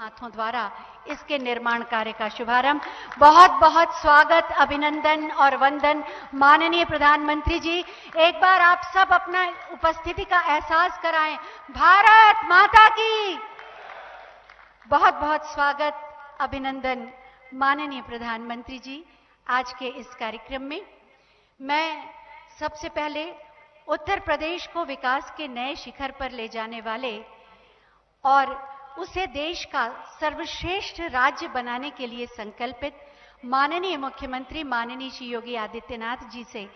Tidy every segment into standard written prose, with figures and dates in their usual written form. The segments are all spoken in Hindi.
हाथों द्वारा इसके निर्माण कार्य का शुभारंभ। बहुत बहुत स्वागत, अभिनंदन और वंदन माननीय प्रधानमंत्री जी। एक बार आप सब अपना उपस्थिति का एहसास कराएं। भारत माता की बहुत बहुत स्वागत, अभिनंदन माननीय प्रधानमंत्री जी। आज के इस कार्यक्रम में मैं सबसे पहले उत्तर प्रदेश को विकास के नए शिखर पर ले जाने वाले और उसे देश का सर्वश्रेष्ठ राज्य बनाने के लिए संकल्पित माननीय मुख्यमंत्री माननीय श्री योगी आदित्यनाथ जी से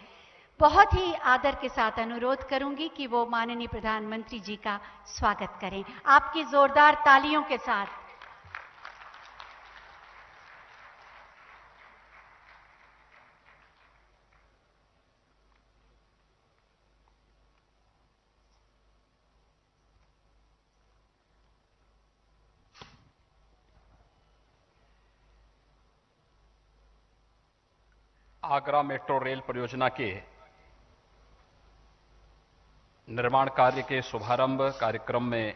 बहुत ही आदर के साथ अनुरोध करूंगी कि वो माननीय प्रधानमंत्री जी का स्वागत करें आपकी जोरदार तालियों के साथ। आगरा मेट्रो रेल परियोजना के निर्माण कार्य के शुभारंभ कार्यक्रम में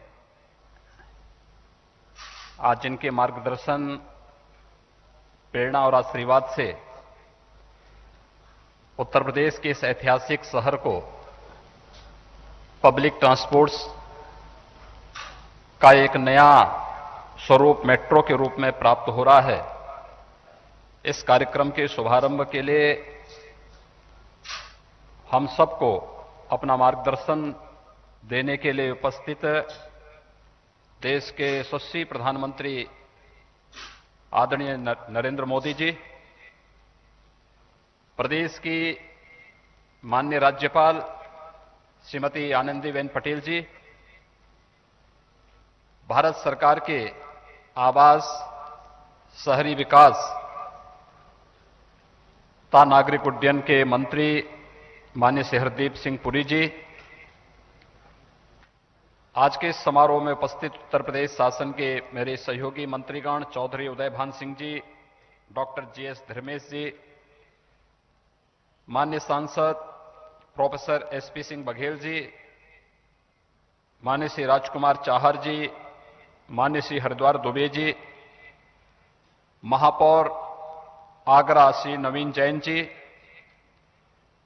आज जिनके मार्गदर्शन, प्रेरणा और आशीर्वाद से उत्तर प्रदेश के इस ऐतिहासिक शहर को पब्लिक ट्रांसपोर्ट्स का एक नया स्वरूप मेट्रो के रूप में प्राप्त हो रहा है, इस कार्यक्रम के शुभारंभ के लिए हम सबको अपना मार्गदर्शन देने के लिए उपस्थित देश के यशस्वी प्रधानमंत्री आदरणीय नरेंद्र मोदी जी, प्रदेश की माननीय राज्यपाल श्रीमती आनंदीबेन पटेल जी, भारत सरकार के आवास, शहरी विकास तथा नागरिक उड्डयन के मंत्री माननीय श्री हरदीप सिंह पुरी जी, आज के इस समारोह में उपस्थित उत्तर प्रदेश शासन के मेरे सहयोगी मंत्रीगण चौधरी उदय भान सिंह जी, डॉक्टर जीएस धर्मेश जी, माननीय सांसद प्रोफेसर एसपी सिंह बघेल जी, माननीय श्री राजकुमार चाहर जी, माननीय श्री हरिद्वार दुबे जी, महापौर आगरा श्री नवीन जैन जी,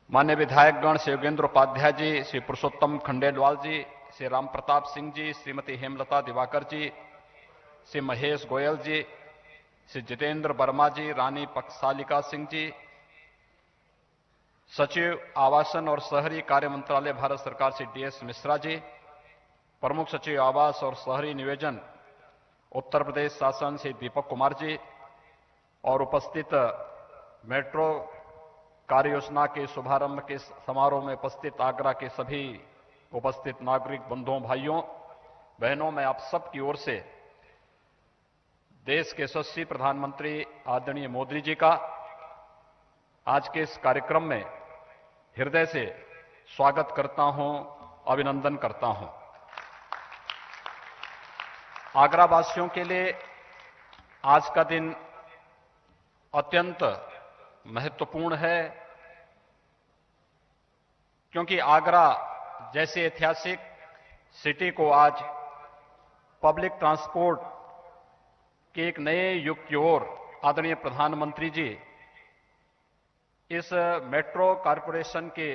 माननीय विधायकगण श्री योगेंद्र उपाध्याय जी, श्री पुरुषोत्तम खंडेलवाल जी, श्री राम प्रताप सिंह जी, श्रीमती हेमलता दिवाकर जी, श्री महेश गोयल जी, श्री जितेंद्र वर्मा जी, रानी पक्षसालिका सिंह जी, सचिव आवासन और शहरी कार्य मंत्रालय भारत सरकार श्री डीएस मिश्रा जी, प्रमुख सचिव आवास और शहरी नियोजन उत्तर प्रदेश शासन श्री दीपक कुमार जी और उपस्थित मेट्रो कार्य योजना के शुभारंभ के समारोह में उपस्थित आगरा के सभी उपस्थित नागरिक बंधुओं, भाइयों, बहनों, मैं आप सब की ओर से देश के यशस्वी प्रधानमंत्री आदरणीय मोदी जी का आज के इस कार्यक्रम में हृदय से स्वागत करता हूं, अभिनंदन करता हूं। आगरा वासियों के लिए आज का दिन अत्यंत महत्वपूर्ण है, क्योंकि आगरा जैसे ऐतिहासिक सिटी को आज पब्लिक ट्रांसपोर्ट के एक नए युग की ओर आदरणीय प्रधानमंत्री जी इस मेट्रो कॉरपोरेशन के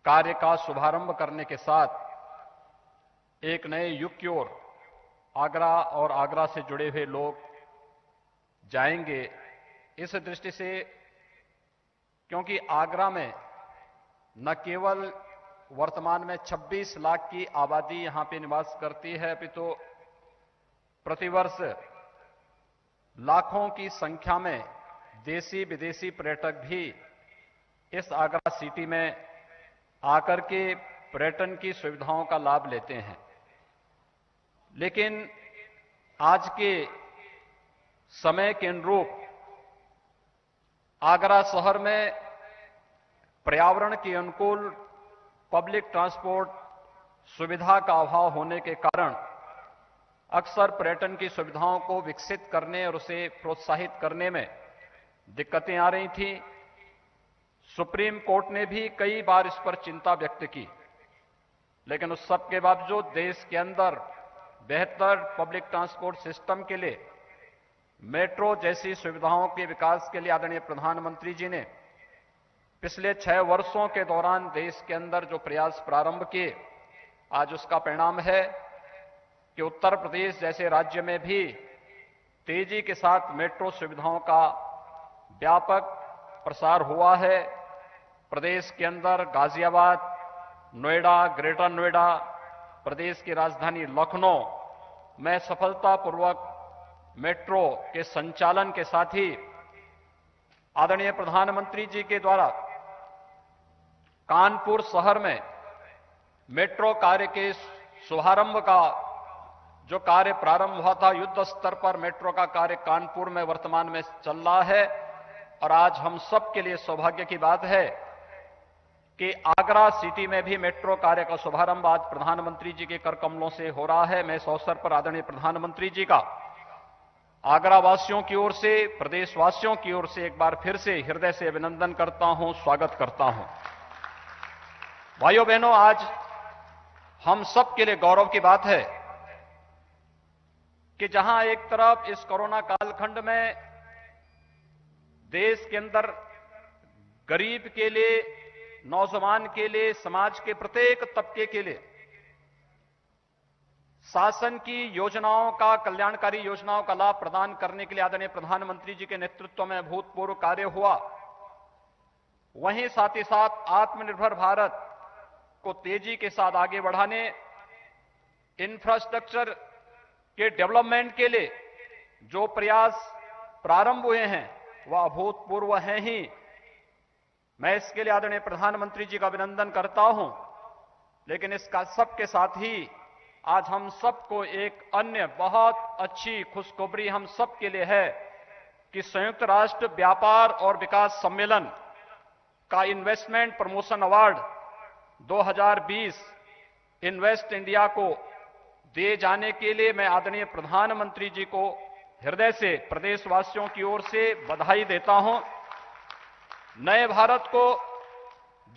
कार्य का शुभारंभ करने के साथ एक नए युग की ओर आगरा और आगरा से जुड़े हुए लोग जाएंगे। इस दृष्टि से, क्योंकि आगरा में न केवल वर्तमान में 26 लाख की आबादी यहां पे निवास करती है, अपितु प्रतिवर्ष लाखों की संख्या में देशी विदेशी पर्यटक भी इस आगरा सिटी में आकर के पर्यटन की सुविधाओं का लाभ लेते हैं। लेकिन आज के समय के अनुरूप आगरा शहर में पर्यावरण के अनुकूल पब्लिक ट्रांसपोर्ट सुविधा का अभाव होने के कारण अक्सर पर्यटन की सुविधाओं को विकसित करने और उसे प्रोत्साहित करने में दिक्कतें आ रही थी। सुप्रीम कोर्ट ने भी कई बार इस पर चिंता व्यक्त की, लेकिन उस सब के बावजूद देश के अंदर बेहतर पब्लिक ट्रांसपोर्ट सिस्टम के लिए, मेट्रो जैसी सुविधाओं के विकास के लिए आदरणीय प्रधानमंत्री जी ने पिछले 6 वर्षों के दौरान देश के अंदर जो प्रयास प्रारंभ किए, आज उसका परिणाम है कि उत्तर प्रदेश जैसे राज्य में भी तेजी के साथ मेट्रो सुविधाओं का व्यापक प्रसार हुआ है। प्रदेश के अंदर गाजियाबाद, नोएडा, ग्रेटर नोएडा, प्रदेश की राजधानी लखनऊ में सफलतापूर्वक मेट्रो के संचालन के साथ ही आदरणीय प्रधानमंत्री जी के द्वारा कानपुर शहर में मेट्रो कार्य के शुभारंभ का जो कार्य प्रारंभ हुआ था, युद्ध स्तर पर मेट्रो का कार्य कानपुर में वर्तमान में चल रहा है। और आज हम सब के लिए सौभाग्य की बात है कि आगरा सिटी में भी मेट्रो कार्य का शुभारंभ आज प्रधानमंत्री जी के कर कमलों से हो रहा है। मैं इस अवसर पर आदरणीय प्रधानमंत्री जी का आगरा वासियों की ओर से, प्रदेशवासियों की ओर से एक बार फिर से हृदय से अभिनंदन करता हूं, स्वागत करता हूं। भाइयों बहनों, आज हम सब के लिए गौरव की बात है कि जहां एक तरफ इस कोरोना कालखंड में देश के अंदर गरीब के लिए, नौजवान के लिए, समाज के प्रत्येक तबके के लिए शासन की योजनाओं का, कल्याणकारी योजनाओं का लाभ प्रदान करने के लिए आदरणीय प्रधानमंत्री जी के नेतृत्व में अभूतपूर्व कार्य हुआ, वहीं साथ ही साथ आत्मनिर्भर भारत को तेजी के साथ आगे बढ़ाने, इंफ्रास्ट्रक्चर के डेवलपमेंट के लिए जो प्रयास प्रारंभ हुए हैं वह अभूतपूर्व हैं ही। मैं इसके लिए आदरणीय प्रधानमंत्री जी का अभिनंदन करता हूं। लेकिन इसका सबके साथ ही आज हम सबको एक अन्य बहुत अच्छी खुशखबरी हम सब के लिए है कि संयुक्त राष्ट्र व्यापार और विकास सम्मेलन का investment promotion award 2020 invest India को दिए जाने के लिए मैं आदरणीय प्रधानमंत्री जी को हृदय से, प्रदेशवासियों की ओर से बधाई देता हूं। नए भारत को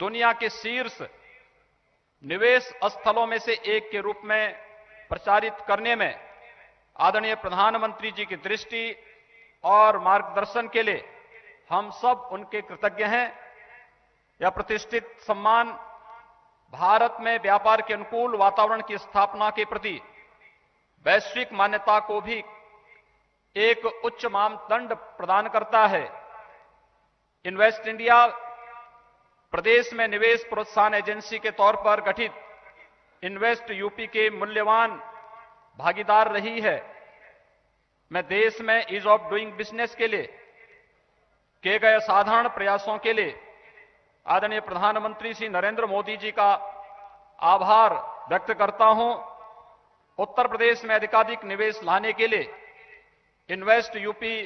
दुनिया के शीर्ष निवेश स्थलों में से एक के रूप में प्रचारित करने में आदरणीय प्रधानमंत्री जी की दृष्टि और मार्गदर्शन के लिए हम सब उनके कृतज्ञ हैं। यह प्रतिष्ठित सम्मान भारत में व्यापार के अनुकूल वातावरण की स्थापना के प्रति वैश्विक मान्यता को भी एक उच्च मानदंड प्रदान करता है। इन्वेस्ट इंडिया प्रदेश में निवेश प्रोत्साहन एजेंसी के तौर पर गठित इन्वेस्ट यूपी के मूल्यवान भागीदार रही है। मैं देश में ईज ऑफ डूइंग बिजनेस के लिए किए गए साधारण प्रयासों के लिए आदरणीय प्रधानमंत्री श्री नरेंद्र मोदी जी का आभार व्यक्त करता हूं। उत्तर प्रदेश में अधिकाधिक निवेश लाने के लिए इन्वेस्ट यूपी,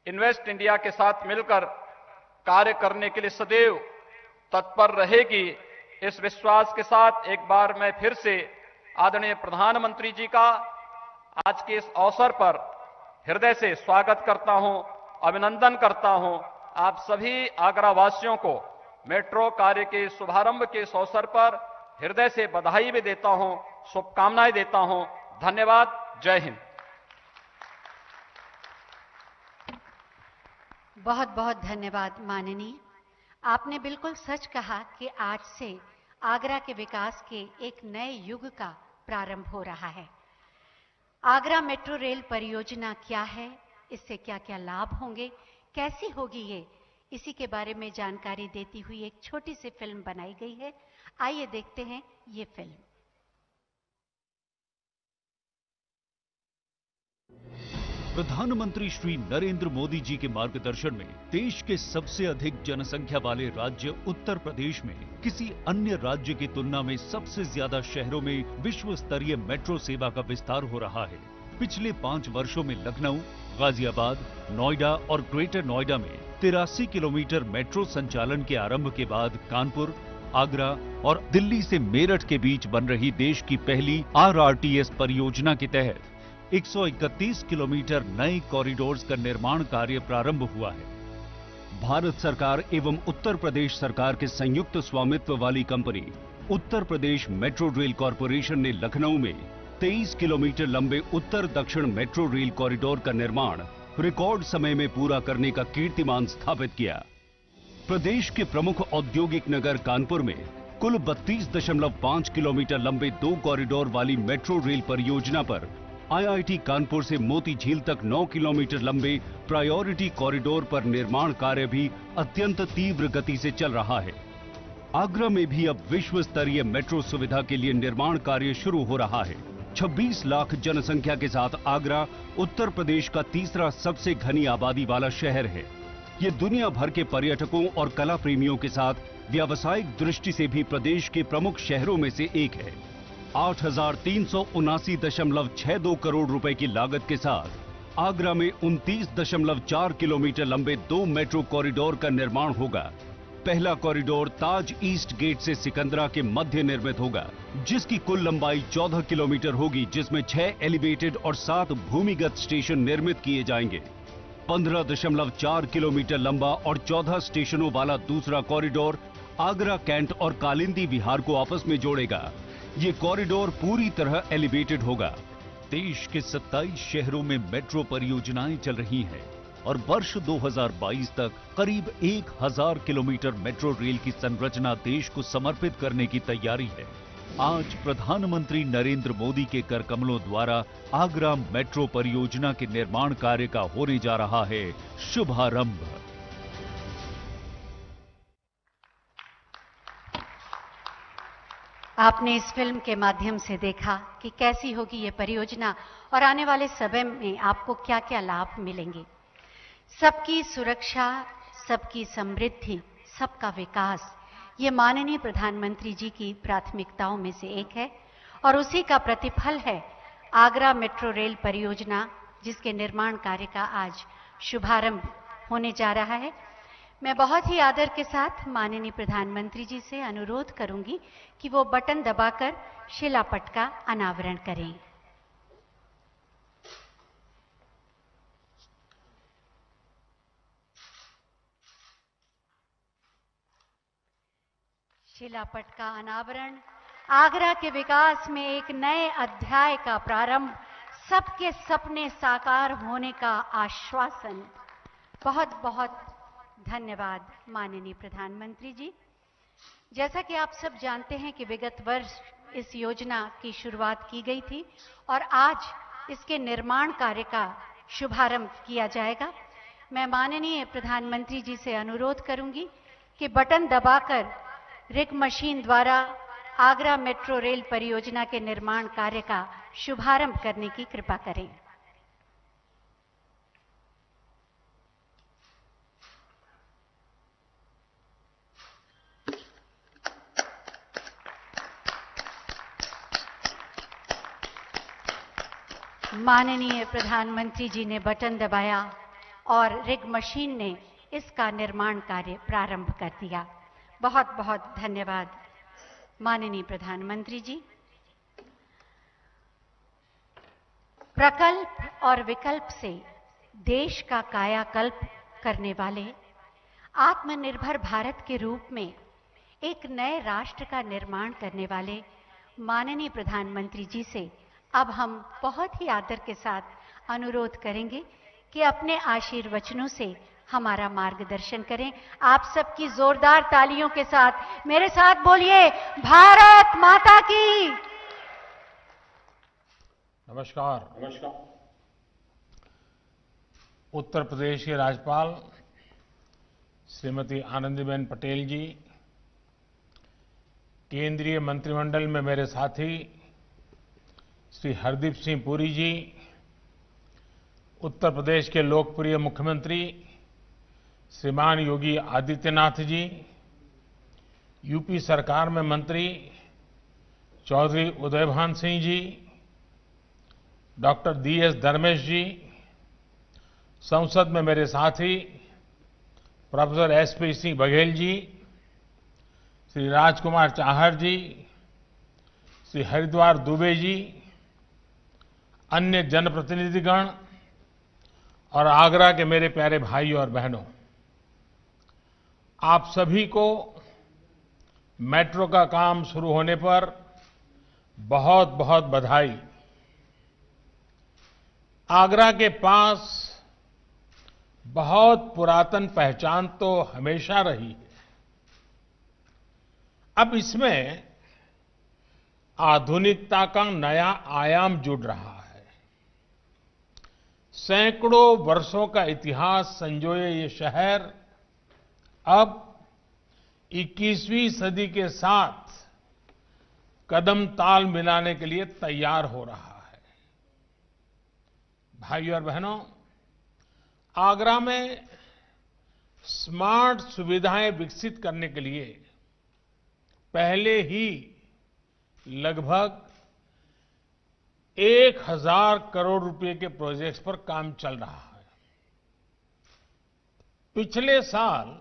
इन्वेस्ट इंडिया के साथ मिलकर कार्य करने के लिए सदैव तत्पर रहेगी। इस विश्वास के साथ एक बार मैं फिर से आदरणीय प्रधानमंत्री जी का आज के इस अवसर पर हृदय से स्वागत करता हूं, अभिनंदन करता हूं। आप सभी आगरा वासियों को मेट्रो कार्य के शुभारंभ के इस अवसर पर हृदय से बधाई भी देता हूं, शुभकामनाएं देता हूं। धन्यवाद। जय हिंद। बहुत बहुत धन्यवाद माननीय। आपने बिल्कुल सच कहा कि आज से आगरा के विकास के एक नए युग का प्रारंभ हो रहा है। आगरा मेट्रो रेल परियोजना क्या है, इससे क्या क्या लाभ होंगे, कैसी होगी ये, इसी के बारे में जानकारी देती हुई एक छोटी सी फिल्म बनाई गई है। आइए देखते हैं ये फिल्म। प्रधानमंत्री श्री नरेंद्र मोदी जी के मार्गदर्शन में देश के सबसे अधिक जनसंख्या वाले राज्य उत्तर प्रदेश में किसी अन्य राज्य की तुलना में सबसे ज्यादा शहरों में विश्व स्तरीय मेट्रो सेवा का विस्तार हो रहा है। पिछले 5 वर्षों में लखनऊ, गाजियाबाद, नोएडा और ग्रेटर नोएडा में 83 किलोमीटर मेट्रो संचालन के आरंभ के बाद कानपुर, आगरा और दिल्ली से मेरठ के बीच बन रही देश की पहली RRTS परियोजना के तहत 131 किलोमीटर नए कॉरिडोर्स का निर्माण कार्य प्रारंभ हुआ है। भारत सरकार एवं उत्तर प्रदेश सरकार के संयुक्त स्वामित्व वाली company Uttar Pradesh metro rail corporation ने लखनऊ में 23 किलोमीटर लंबे उत्तर दक्षिण मेट्रो रेल कॉरिडोर का निर्माण रिकॉर्ड समय में पूरा करने का कीर्तिमान स्थापित किया। प्रदेश के प्रमुख औद्योगिक नगर कानपुर में कुल 32.5 किलोमीटर लंबे 2 कॉरिडोर वाली मेट्रो रेल परियोजना पर आईआईटी कानपुर से मोती झील तक 9 किलोमीटर लंबे प्रायोरिटी कॉरिडोर पर निर्माण कार्य भी अत्यंत तीव्र गति से चल रहा है। आगरा में भी अब विश्व स्तरीय मेट्रो सुविधा के लिए निर्माण कार्य शुरू हो रहा है। 26 लाख जनसंख्या के साथ आगरा उत्तर प्रदेश का तीसरा सबसे घनी आबादी वाला शहर है। ये दुनिया भर के पर्यटकों और कला प्रेमियों के साथ व्यावसायिक दृष्टि से भी प्रदेश के प्रमुख शहरों में से एक है। 8,379.62 करोड़ रुपए की लागत के साथ आगरा में 29.4 किलोमीटर लंबे 2 मेट्रो कॉरिडोर का निर्माण होगा। पहला कॉरिडोर ताज ईस्ट गेट से सिकंदरा के मध्य निर्मित होगा, जिसकी कुल लंबाई 14 किलोमीटर होगी, जिसमें 6 एलिवेटेड और 7 भूमिगत स्टेशन निर्मित किए जाएंगे। 15.4 किलोमीटर लंबा और 14 स्टेशनों वाला दूसरा कॉरिडोर आगरा कैंट और कालिंदी विहार को आपस में जोड़ेगा। ये कॉरिडोर पूरी तरह एलिवेटेड होगा। देश के 27 शहरों में मेट्रो परियोजनाएं चल रही हैं और वर्ष 2022 तक करीब 1000 किलोमीटर मेट्रो रेल की संरचना देश को समर्पित करने की तैयारी है। आज प्रधानमंत्री नरेंद्र मोदी के कर कमलों द्वारा आगरा मेट्रो परियोजना के निर्माण कार्य का होने जा रहा है शुभारंभ। आपने इस फिल्म के माध्यम से देखा कि कैसी होगी ये परियोजना और आने वाले समय में आपको क्या क्या लाभ मिलेंगे। सबकी सुरक्षा, सबकी समृद्धि, सबका विकास, ये माननीय प्रधानमंत्री जी की प्राथमिकताओं में से एक है और उसी का प्रतिफल है आगरा मेट्रो रेल परियोजना, जिसके निर्माण कार्य का आज शुभारंभ होने जा रहा है। मैं बहुत ही आदर के साथ माननीय प्रधानमंत्री जी से अनुरोध करूंगी कि वो बटन दबाकर शिलापट का अनावरण करें। शिलापट का अनावरण आगरा के विकास में एक नए अध्याय का प्रारंभ, सबके सपने साकार होने का आश्वासन। बहुत बहुत धन्यवाद माननीय प्रधानमंत्री जी। जैसा कि आप सब जानते हैं कि विगत वर्ष इस योजना की शुरुआत की गई थी और आज इसके निर्माण कार्य का शुभारंभ किया जाएगा। मैं माननीय प्रधानमंत्री जी से अनुरोध करूंगी कि बटन दबाकर रिग मशीन द्वारा आगरा मेट्रो रेल परियोजना के निर्माण कार्य का शुभारंभ करने की कृपा करें। माननीय प्रधानमंत्री जी ने बटन दबाया और रिग मशीन ने इसका निर्माण कार्य प्रारंभ कर दिया। बहुत बहुत धन्यवाद माननीय प्रधानमंत्री जी। प्रकल्प और विकल्प से देश का कायाकल्प करने वाले आत्मनिर्भर भारत के रूप में एक नए राष्ट्र का निर्माण करने वाले माननीय प्रधानमंत्री जी से अब हम बहुत ही आदर के साथ अनुरोध करेंगे कि अपने आशीर्वचनों से हमारा मार्गदर्शन करें। आप सबकी जोरदार तालियों के साथ मेरे साथ बोलिए, भारत माता की। नमस्कार। उत्तर प्रदेश के राज्यपाल श्रीमती आनंदीबेन पटेल जी, केंद्रीय मंत्रिमंडल में मेरे साथी श्री हरदीप सिंह पुरी जी, उत्तर प्रदेश के लोकप्रिय मुख्यमंत्री श्रीमान योगी आदित्यनाथ जी, यूपी सरकार में मंत्री चौधरी उदयभान सिंह जी, डॉक्टर DS धर्मेश जी, संसद में मेरे साथी प्रोफेसर SP सिंह बघेल जी, श्री राजकुमार चाहर जी, श्री हरिद्वार दुबे जी, अन्य जनप्रतिनिधिगण और आगरा के मेरे प्यारे भाई और बहनों, आप सभी को मेट्रो का काम शुरू होने पर बहुत बहुत बधाई। आगरा के पास बहुत पुरातन पहचान तो हमेशा रही है। अब इसमें आधुनिकता का नया आयाम जुड़ रहा है। सैकड़ों वर्षों का इतिहास संजोए ये शहर अब 21वीं सदी के साथ कदम ताल मिलाने के लिए तैयार हो रहा है। भाइयों और बहनों, आगरा में स्मार्ट सुविधाएं विकसित करने के लिए पहले ही लगभग 1000 करोड़ रुपए के प्रोजेक्ट्स पर काम चल रहा है। पिछले साल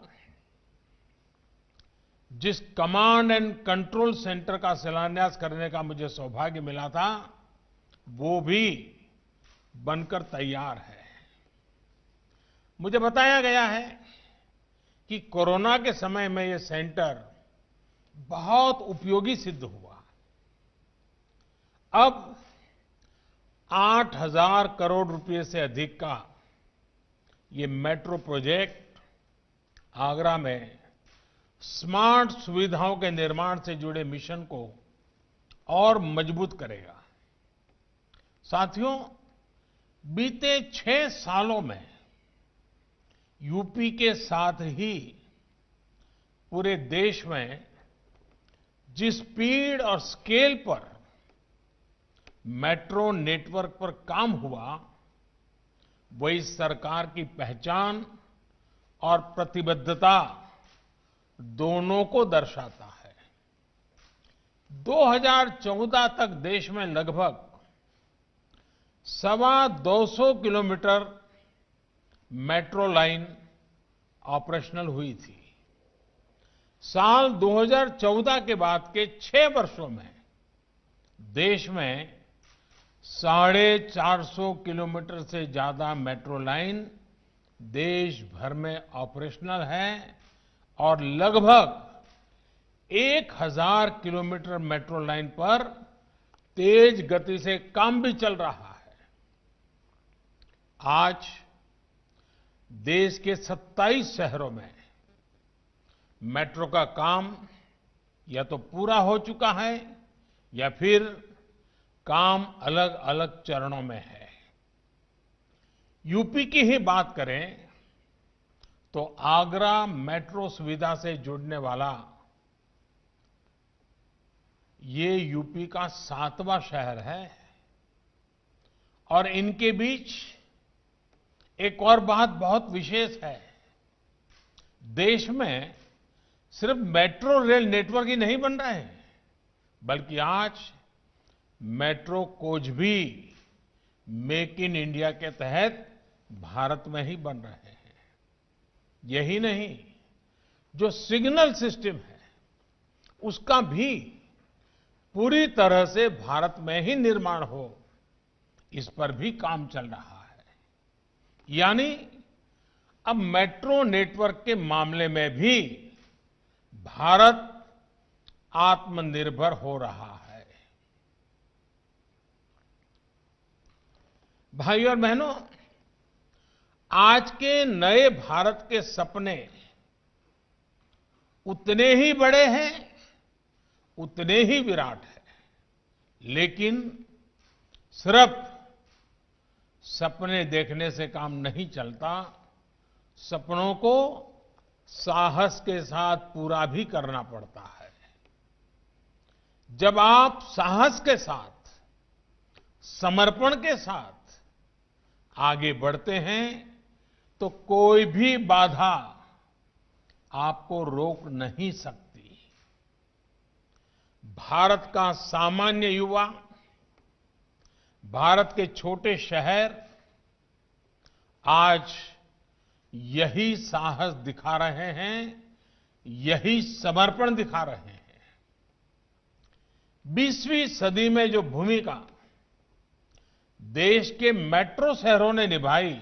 जिस कमांड एंड कंट्रोल सेंटर का शिलान्यास करने का मुझे सौभाग्य मिला था, वो भी बनकर तैयार है। मुझे बताया गया है कि कोरोना के समय में ये सेंटर बहुत उपयोगी सिद्ध हुआ। अब 8000 करोड़ रुपए से अधिक का ये मेट्रो प्रोजेक्ट आगरा में स्मार्ट सुविधाओं के निर्माण से जुड़े मिशन को और मजबूत करेगा। साथियों, बीते 6 सालों में यूपी के साथ ही पूरे देश में जिस स्पीड और स्केल पर मेट्रो नेटवर्क पर काम हुआ, वही सरकार की पहचान और प्रतिबद्धता दोनों को दर्शाता है। 2014 तक देश में लगभग 225 किलोमीटर मेट्रो लाइन ऑपरेशनल हुई थी। साल 2014 के बाद के 6 वर्षों में देश में 450 किलोमीटर से ज्यादा मेट्रो लाइन देश भर में ऑपरेशनल है और लगभग 1000 किलोमीटर मेट्रो लाइन पर तेज गति से काम भी चल रहा है। आज देश के 27 शहरों में मेट्रो का काम या तो पूरा हो चुका है या फिर काम अलग अलग चरणों में है। यूपी की ही बात करें तो आगरा मेट्रो सुविधा से जुड़ने वाला ये यूपी का 7वां शहर है। और इनके बीच एक और बात बहुत विशेष है। देश में सिर्फ मेट्रो रेल नेटवर्क ही नहीं बन रहे हैं, बल्कि आज मेट्रो कोच भी मेक इन इंडिया के तहत भारत में ही बन रहे हैं। यही नहीं, जो सिग्नल सिस्टम है उसका भी पूरी तरह से भारत में ही निर्माण हो, इस पर भी काम चल रहा है। यानी अब मेट्रो नेटवर्क के मामले में भी भारत आत्मनिर्भर हो रहा है। भाइयों और बहनों, आज के नए भारत के सपने उतने ही बड़े हैं, उतने ही विराट हैं, लेकिन सिर्फ सपने देखने से काम नहीं चलता, सपनों को साहस के साथ पूरा भी करना पड़ता है। जब आप साहस के साथ, समर्पण के साथ आगे बढ़ते हैं तो कोई भी बाधा आपको रोक नहीं सकती। भारत का सामान्य युवा, भारत के छोटे शहर आज यही साहस दिखा रहे हैं, यही समर्पण दिखा रहे हैं। 20वीं सदी में जो भूमिका देश के मेट्रो शहरों ने निभाई,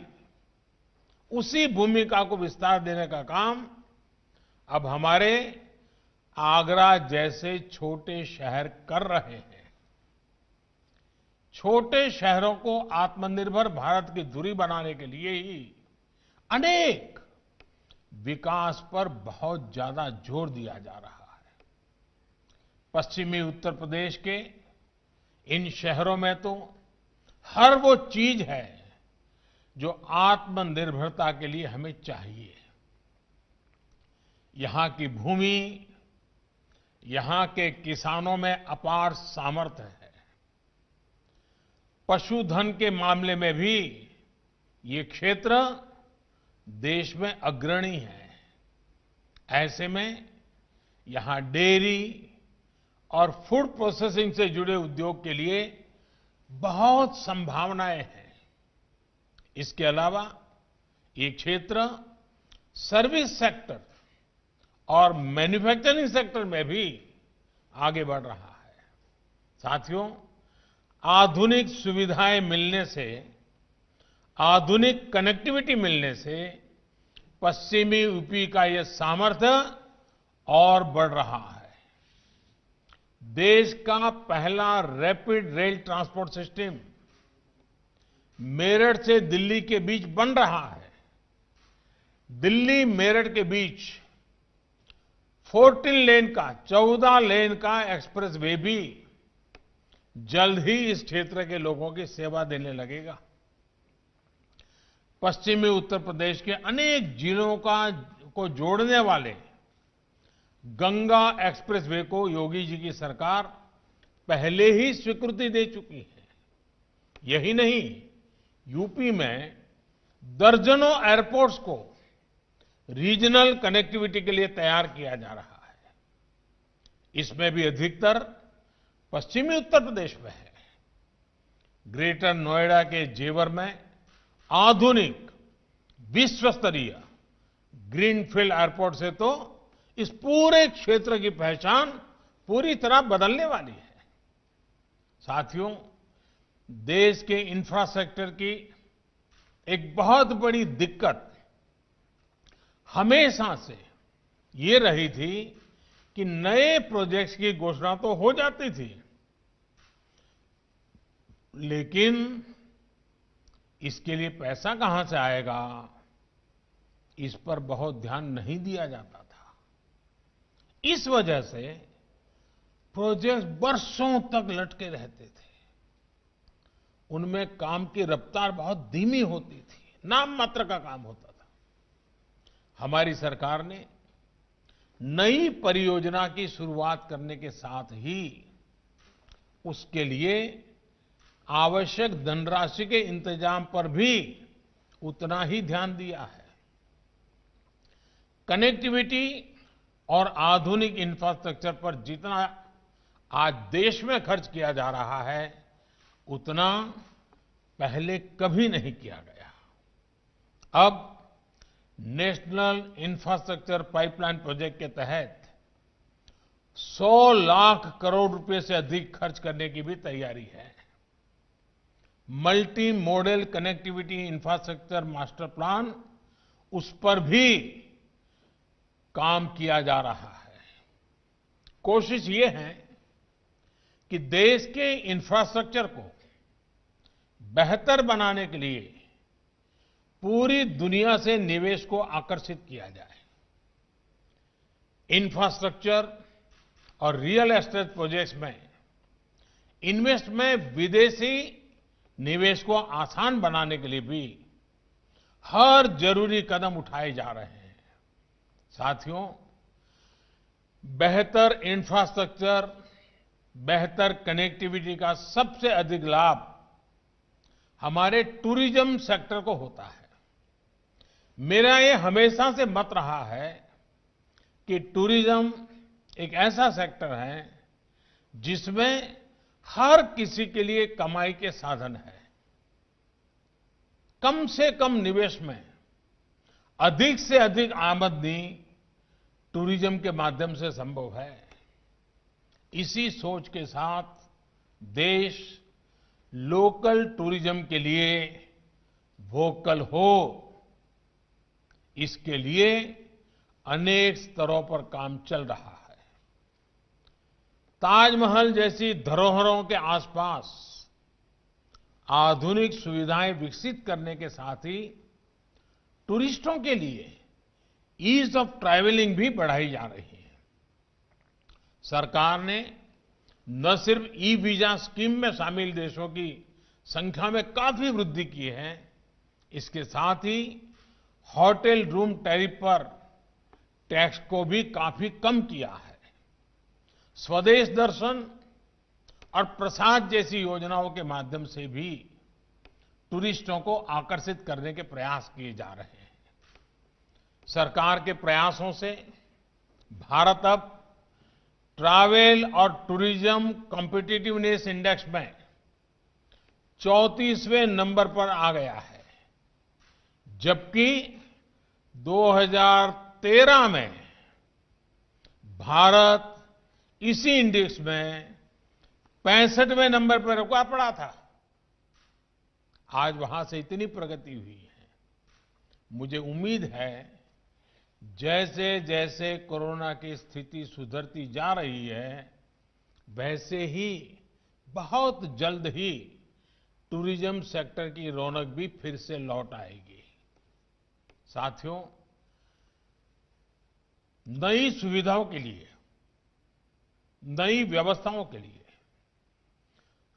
उसी भूमिका को विस्तार देने का काम अब हमारे आगरा जैसे छोटे शहर कर रहे हैं। छोटे शहरों को आत्मनिर्भर भारत की धुरी बनाने के लिए ही अनेक विकास पर बहुत ज्यादा जोर दिया जा रहा है। पश्चिमी उत्तर प्रदेश के इन शहरों में तो हर वो चीज है जो आत्मनिर्भरता के लिए हमें चाहिए। यहां की भूमि, यहां के किसानों में अपार सामर्थ्य है। पशुधन के मामले में भी ये क्षेत्र देश में अग्रणी है। ऐसे में यहां डेयरी और फूड प्रोसेसिंग से जुड़े उद्योग के लिए बहुत संभावनाएं हैं। इसके अलावा ये क्षेत्र सर्विस सेक्टर और मैन्युफैक्चरिंग सेक्टर में भी आगे बढ़ रहा है। साथियों, आधुनिक सुविधाएं मिलने से, आधुनिक कनेक्टिविटी मिलने से पश्चिमी यूपी का यह सामर्थ्य और बढ़ रहा है। देश का पहला rapid rail transport system Meerut से दिल्ली के बीच बन रहा है। दिल्ली मेरठ के बीच 14 लेन का एक्सप्रेस वे भी जल्द ही इस क्षेत्र के लोगों की सेवा देने लगेगा। पश्चिमी उत्तर प्रदेश के अनेक जिलों को जोड़ने वाले गंगा एक्सप्रेस वे को योगी जी की सरकार पहले ही स्वीकृति दे चुकी है। यही नहीं, यूपी में दर्जनों एयरपोर्ट्स को रीजनल कनेक्टिविटी के लिए तैयार किया जा रहा है। इसमें भी अधिकतर पश्चिमी उत्तर प्रदेश में है। ग्रेटर नोएडा के जेवर में आधुनिक विश्व स्तरीय ग्रीनफील्ड एयरपोर्ट से तो इस पूरे क्षेत्र की पहचान पूरी तरह बदलने वाली है। साथियों, देश के इंफ्रास्ट्रक्चर की एक बहुत बड़ी दिक्कत हमेशा से ये रही थी कि नए प्रोजेक्ट्स की घोषणा तो हो जाती थी, लेकिन इसके लिए पैसा कहां से आएगा, इस पर बहुत ध्यान नहीं दिया जाता था। इस वजह से प्रोजेक्ट बरसों तक लटके रहते थे। उनमें काम की रफ्तार बहुत धीमी होती थी, नाम मात्र का काम होता था। हमारी सरकार ने नई परियोजना की शुरुआत करने के साथ ही उसके लिए आवश्यक धनराशि के इंतजाम पर भी उतना ही ध्यान दिया है। कनेक्टिविटी और आधुनिक इंफ्रास्ट्रक्चर पर जितना आज देश में खर्च किया जा रहा है, उतना पहले कभी नहीं किया गया। अब नेशनल इंफ्रास्ट्रक्चर पाइपलाइन प्रोजेक्ट के तहत 100 लाख करोड़ रुपए से अधिक खर्च करने की भी तैयारी है। Multi modal connectivity infrastructure master plan, उस पर भी काम किया जा रहा है। कोशिश ये है कि देश के इंफ्रास्ट्रक्चर को बेहतर बनाने के लिए पूरी दुनिया से निवेश को आकर्षित किया जाए। इंफ्रास्ट्रक्चर और रियल एस्टेट प्रोजेक्ट्स में इन्वेस्ट में विदेशी निवेश को आसान बनाने के लिए भी हर जरूरी कदम उठाए जा रहे हैं। साथियों, बेहतर इंफ्रास्ट्रक्चर, बेहतर कनेक्टिविटी का सबसे अधिक लाभ हमारे टूरिज्म सेक्टर को होता है। मेरा ये हमेशा से मत रहा है कि टूरिज्म एक ऐसा सेक्टर है जिसमें हर किसी के लिए कमाई के साधन है। कम से कम निवेश में अधिक से अधिक आमदनी टूरिज्म के माध्यम से संभव है। इसी सोच के साथ देश लोकल टूरिज्म के लिए वोकल हो, इसके लिए अनेक स्तरों पर काम चल रहा है। ताजमहल जैसी धरोहरों के आसपास आधुनिक सुविधाएं विकसित करने के साथ ही टूरिस्टों के लिए ईज ऑफ ट्रैवलिंग भी बढ़ाई जा रही है। सरकार ने न सिर्फ ई वीजा स्कीम में शामिल देशों की संख्या में काफी वृद्धि की है, इसके साथ ही होटल रूम टैरिफ पर टैक्स को भी काफी कम किया है। स्वदेश दर्शन और प्रसाद जैसी योजनाओं के माध्यम से भी टूरिस्टों को आकर्षित करने के प्रयास किए जा रहे हैं। सरकार के प्रयासों से भारत अब ट्रैवल और टूरिज्म कॉम्पिटिटिवनेस इंडेक्स में 34वें नंबर पर आ गया है, जबकि 2013 में भारत इसी इंडेक्स में 65वें नंबर पर रुका पड़ा था। आज वहां से इतनी प्रगति हुई है। मुझे उम्मीद है जैसे जैसे कोरोना की स्थिति सुधरती जा रही है, वैसे ही बहुत जल्द ही टूरिज्म सेक्टर की रौनक भी फिर से लौट आएगी। साथियों, नई सुविधाओं के लिए, नई व्यवस्थाओं के लिए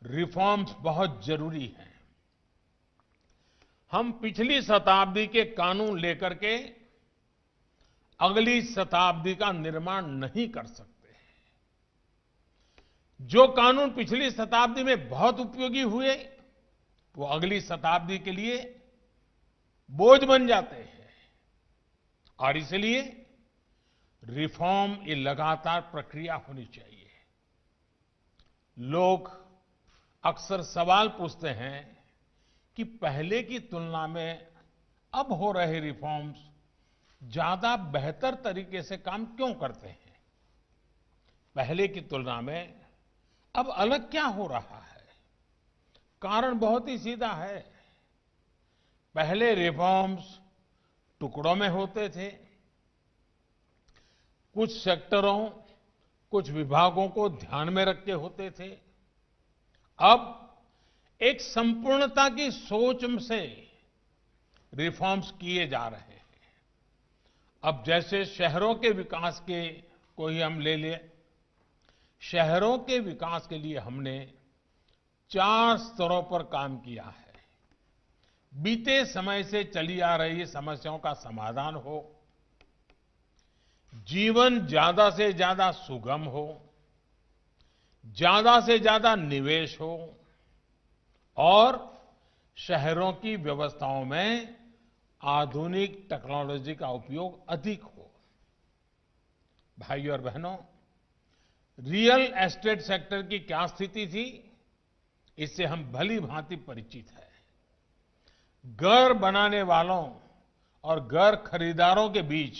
रिफॉर्म्स बहुत जरूरी हैं। हम पिछली शताब्दी के कानून लेकर के अगली शताब्दी का निर्माण नहीं कर सकते। जो कानून पिछली शताब्दी में बहुत उपयोगी हुए, वो अगली शताब्दी के लिए बोझ बन जाते हैं, और इसलिए रिफॉर्म ये लगातार प्रक्रिया होनी चाहिए। लोग अक्सर सवाल पूछते हैं कि पहले की तुलना में अब हो रहे रिफॉर्म्स ज्यादा बेहतर तरीके से काम क्यों करते हैं? पहले की तुलना में अब अलग क्या हो रहा है? कारण बहुत ही सीधा है। पहले रिफॉर्म्स टुकड़ों में होते थे, कुछ सेक्टरों, कुछ विभागों को ध्यान में रख के होते थे। अब एक संपूर्णता की सोच से रिफॉर्म्स किए जा रहे हैं। अब जैसे शहरों के विकास के को ही हम ले लें, शहरों के विकास के लिए हमने 4 स्तरों पर काम किया है। बीते समय से चली आ रही समस्याओं का समाधान हो, जीवन ज्यादा से ज्यादा सुगम हो, ज्यादा से ज्यादा निवेश हो और शहरों की व्यवस्थाओं में आधुनिक टेक्नोलॉजी का उपयोग अधिक हो। भाइयों और बहनों, रियल एस्टेट सेक्टर की क्या स्थिति थी, इससे हम भली भांति परिचित हैं। घर बनाने वालों और घर खरीदारों के बीच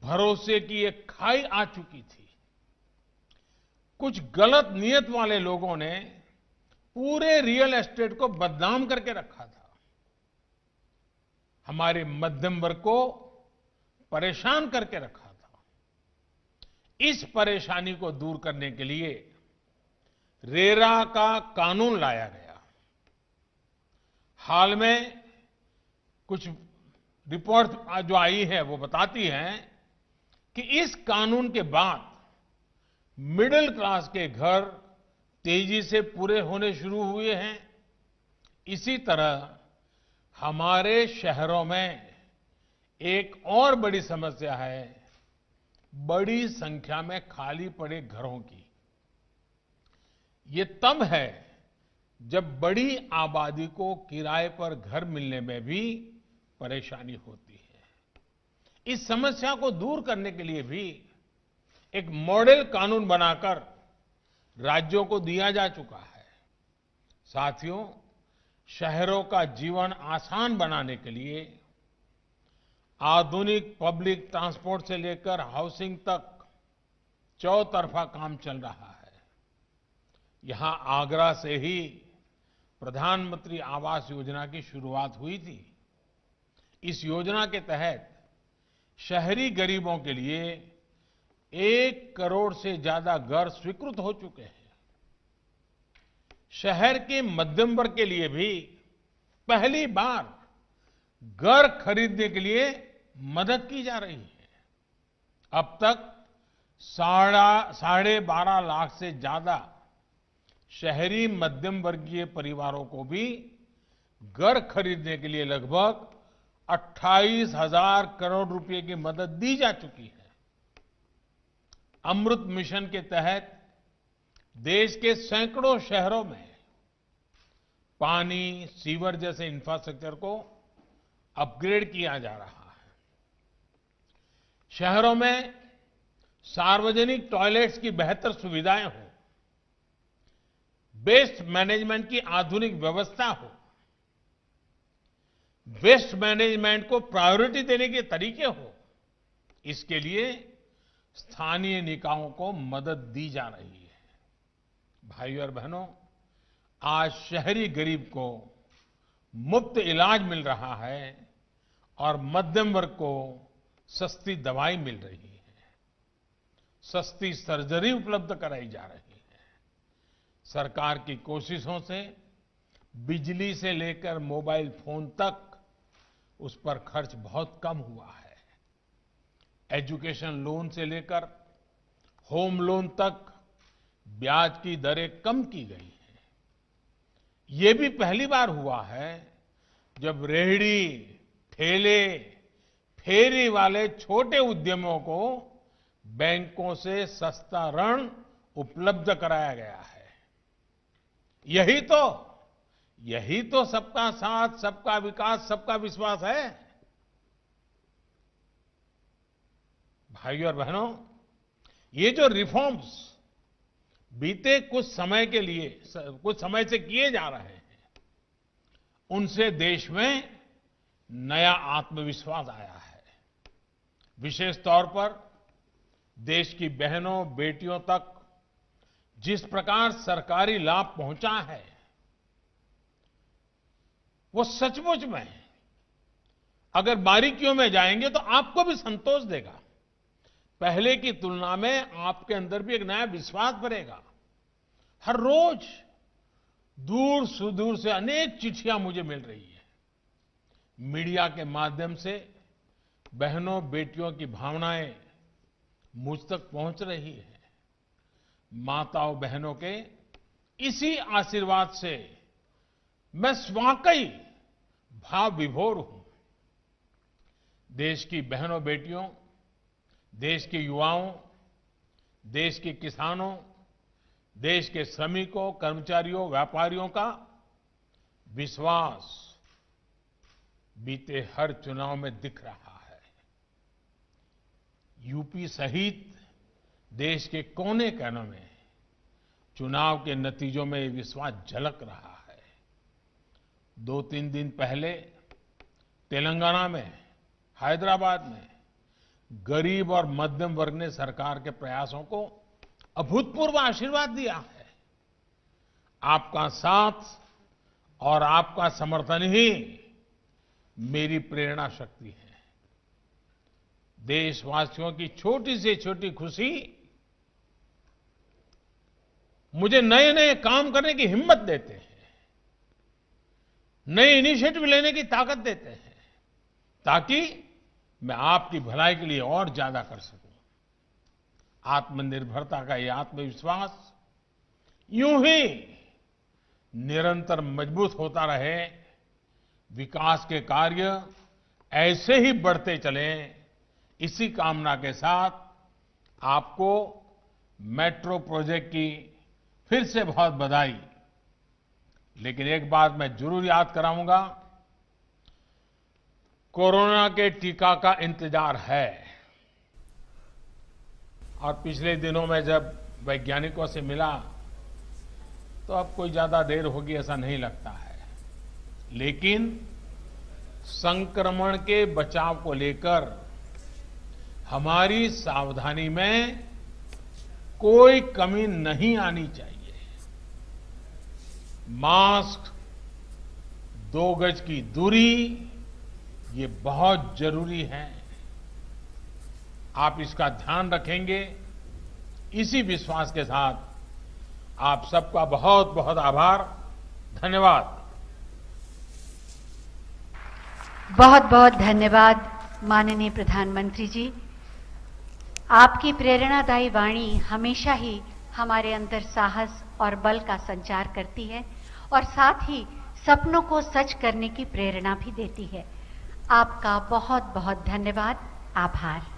भरोसे की एक खाई आ चुकी थी। कुछ गलत नीयत वाले लोगों ने पूरे रियल एस्टेट को बदनाम करके रखा था, हमारे मध्यम वर्ग को परेशान करके रखा था। इस परेशानी को दूर करने के लिए रेरा का कानून लाया गया। हाल में कुछ रिपोर्ट जो आई है वो बताती हैं कि इस कानून के बाद मिडिल क्लास के घर तेजी से पूरे होने शुरू हुए हैं। इसी तरह हमारे शहरों में एक और बड़ी समस्या है, बड़ी संख्या में खाली पड़े घरों की। ये तब है जब बड़ी आबादी को किराए पर घर मिलने में भी परेशानी होती है। इस समस्या को दूर करने के लिए भी एक मॉडल कानून बनाकर राज्यों को दिया जा चुका है। साथियों, शहरों का जीवन आसान बनाने के लिए आधुनिक पब्लिक ट्रांसपोर्ट से लेकर हाउसिंग तक चौतरफा काम चल रहा है। यहां आगरा से ही प्रधानमंत्री आवास योजना की शुरुआत हुई थी। इस योजना के तहत शहरी गरीबों के लिए 1 करोड़ से ज्यादा घर स्वीकृत हो चुके हैं। शहर के मध्यम वर्ग के लिए भी पहली बार घर खरीदने के लिए मदद की जा रही है। अब तक 12.5 लाख से ज्यादा शहरी मध्यम वर्गीय परिवारों को भी घर खरीदने के लिए लगभग 28,000 करोड़ रुपए की मदद दी जा चुकी है। अमृत मिशन के तहत देश के सैकड़ों शहरों में पानी, सीवर जैसे इंफ्रास्ट्रक्चर को अपग्रेड किया जा रहा है। शहरों में सार्वजनिक टॉयलेट्स की बेहतर सुविधाएं हो, वेस्ट मैनेजमेंट की आधुनिक व्यवस्था हो, वेस्ट मैनेजमेंट को प्रायोरिटी देने के तरीके हो, इसके लिए स्थानीय निकायों को मदद दी जा रही है। भाइयों और बहनों, आज शहरी गरीब को मुफ्त इलाज मिल रहा है और मध्यम वर्ग को सस्ती दवाई मिल रही है, सस्ती सर्जरी उपलब्ध कराई जा रही है। सरकार की कोशिशों से बिजली से लेकर मोबाइल फोन तक उस पर खर्च बहुत कम हुआ है। एजुकेशन लोन से लेकर होम लोन तक ब्याज की दरें कम की गई हैं। ये भी पहली बार हुआ है जब रेहड़ी, ठेले, फेरी वाले छोटे उद्यमों को बैंकों से सस्ता ऋण उपलब्ध कराया गया है। यही तो सबका साथ, सबका विकास, सबका विश्वास है। भाइयों और बहनों, ये जो रिफॉर्म्स बीते कुछ समय से किए जा रहे हैं, उनसे देश में नया आत्मविश्वास आया है। विशेष तौर पर देश की बहनों, बेटियों तक जिस प्रकार सरकारी लाभ पहुंचा है, वो सचमुच में अगर बारीकियों में जाएंगे तो आपको भी संतोष देगा। पहले की तुलना में आपके अंदर भी एक नया विश्वास बढ़ेगा। हर रोज दूर सुदूर से अनेक चिट्ठियां मुझे मिल रही है। मीडिया के माध्यम से बहनों, बेटियों की भावनाएं मुझ तक पहुंच रही है। माताओं, बहनों के इसी आशीर्वाद से मैं वाकई भाव विभोर हूं। देश की बहनों, बेटियों, देश के युवाओं, देश के किसानों, देश के श्रमिकों, कर्मचारियों, व्यापारियों का विश्वास बीते हर चुनाव में दिख रहा है। यूपी सहित देश के कोने कोने में चुनाव के नतीजों में ये विश्वास झलक रहा है। 2-3 दिन पहले तेलंगाना में, हैदराबाद में गरीब और मध्यम वर्ग ने सरकार के प्रयासों को अभूतपूर्व आशीर्वाद दिया है। आपका साथ और आपका समर्थन ही मेरी प्रेरणा शक्ति है। देशवासियों की छोटी से छोटी खुशी मुझे नए नए काम करने की हिम्मत देते हैं, नए इनिशिएटिव लेने की ताकत देते हैं, ताकि मैं आपकी भलाई के लिए और ज्यादा कर सकूं। आत्मनिर्भरता का ये आत्मविश्वास यूं ही निरंतर मजबूत होता रहे, विकास के कार्य ऐसे ही बढ़ते चलें, इसी कामना के साथ आपको मेट्रो प्रोजेक्ट की फिर से बहुत बधाई। लेकिन एक बात मैं जरूर याद कराऊंगा, कोरोना के टीका का इंतजार है। और पिछले दिनों में जब वैज्ञानिकों से मिला तो अब कोई ज्यादा देर होगी ऐसा नहीं लगता है। लेकिन संक्रमण के बचाव को लेकर हमारी सावधानी में कोई कमी नहीं आनी चाहिए। मास्क, 2 गज की दूरी, ये बहुत जरूरी है। आप इसका ध्यान रखेंगे, इसी विश्वास के साथ आप सबका बहुत बहुत आभार, धन्यवाद। बहुत बहुत धन्यवाद माननीय प्रधानमंत्री जी। आपकी प्रेरणादायी वाणी हमेशा ही हमारे अंदर साहस और बल का संचार करती है और साथ ही सपनों को सच करने की प्रेरणा भी देती है। आपका बहुत बहुत धन्यवाद, आभार।